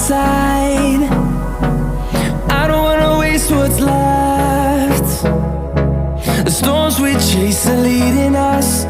side. I don't wanna waste what's left. The storms we chase are leading us